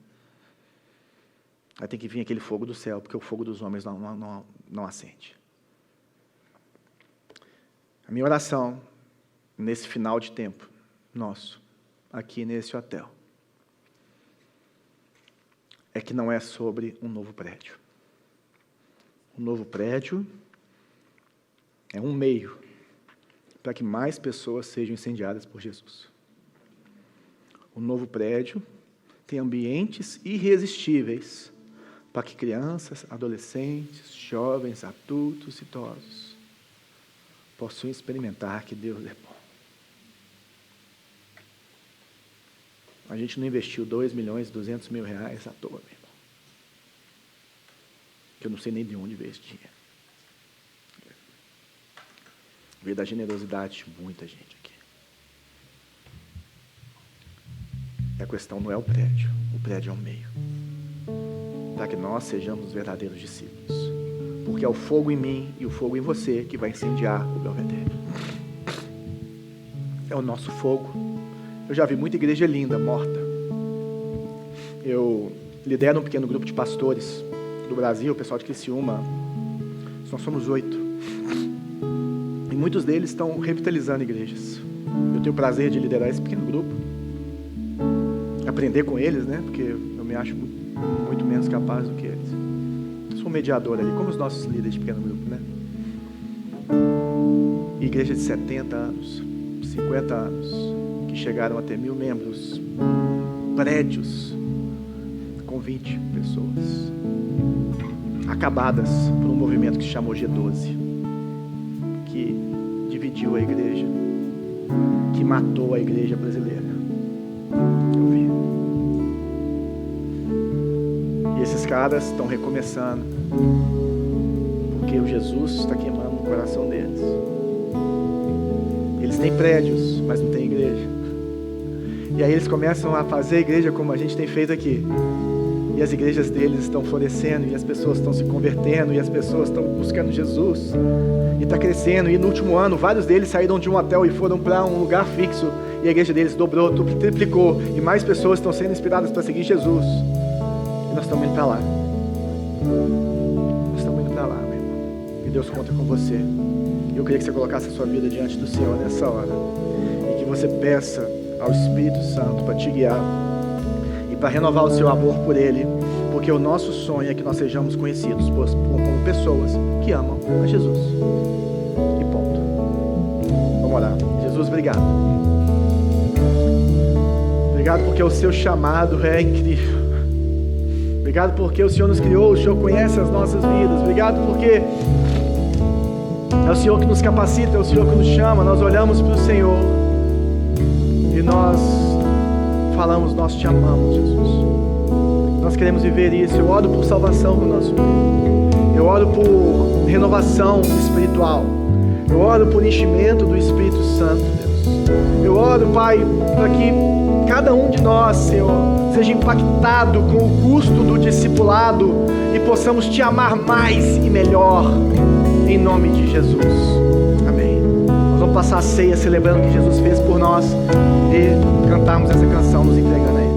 Aí tem que vir aquele fogo do céu, porque o fogo dos homens não acende. A minha oração, nesse final de tempo nosso, aqui nesse hotel, é que não é sobre um novo prédio. Um novo prédio é um meio para que mais pessoas sejam incendiadas por Jesus. O novo prédio tem ambientes irresistíveis para que crianças, adolescentes, jovens, adultos e idosos possam experimentar que Deus é bom. A gente não investiu 2.200.000 reais à toa, meu irmão. Que eu não sei nem de onde veio esse dinheiro. Veio da generosidade de muita gente aqui. E a questão não é o prédio é o meio. Para que nós sejamos os verdadeiros discípulos. Porque é o fogo em mim e o fogo em você que vai incendiar o Belvedere. É o nosso fogo. Eu já vi muita igreja linda, morta. Eu lidero um pequeno grupo de pastores do Brasil, o pessoal de Criciúma. Nós somos 8. E muitos deles estão revitalizando igrejas. Eu tenho o prazer de liderar esse pequeno grupo. Aprender com eles, né? Porque eu me acho muito menos capaz do que eles. Eu sou um mediador ali, como os nossos líderes de pequeno grupo, né? Igreja de 70 anos, 50 anos, que chegaram a ter 1.000 membros, prédios com 20 pessoas, acabadas por um movimento que se chamou G12, que dividiu a igreja, que matou a igreja brasileira. Eu vi. E esses caras estão recomeçando, porque o Jesus está queimando no coração deles. Eles têm prédios, mas não têm igreja. E aí eles começam a fazer a igreja como a gente tem feito aqui. E as igrejas deles estão florescendo, e as pessoas estão se convertendo, e as pessoas estão buscando Jesus. E está crescendo. E no último ano, vários deles saíram de um hotel e foram para um lugar fixo. E a igreja deles dobrou, triplicou. E mais pessoas estão sendo inspiradas para seguir Jesus. E nós estamos indo para lá. Nós estamos indo para lá, meu irmão. E Deus conta com você. Eu queria que você colocasse a sua vida diante do Senhor nessa hora. E que você peça ao Espírito Santo para te guiar. E para renovar o seu amor por Ele. Porque o nosso sonho é que nós sejamos conhecidos como pessoas que amam a Jesus. E ponto. Vamos orar. Jesus, obrigado. Obrigado porque o seu chamado é incrível. Obrigado porque o Senhor nos criou, o Senhor conhece as nossas vidas. Obrigado porque é o Senhor que nos capacita, é o Senhor que nos chama. Nós olhamos para o Senhor e nós falamos, nós te amamos, Jesus. Nós queremos viver isso. Eu oro por salvação no nosso meio. Eu oro por renovação espiritual. Eu oro por enchimento do Espírito Santo, Deus. Eu oro, Pai, para que cada um de nós, Senhor, seja impactado com o custo do discipulado e possamos te amar mais e melhor, em nome de Jesus. Amém. Nós vamos passar a ceia celebrando o que Jesus fez por nós e cantarmos essa canção nos entregando a Ele.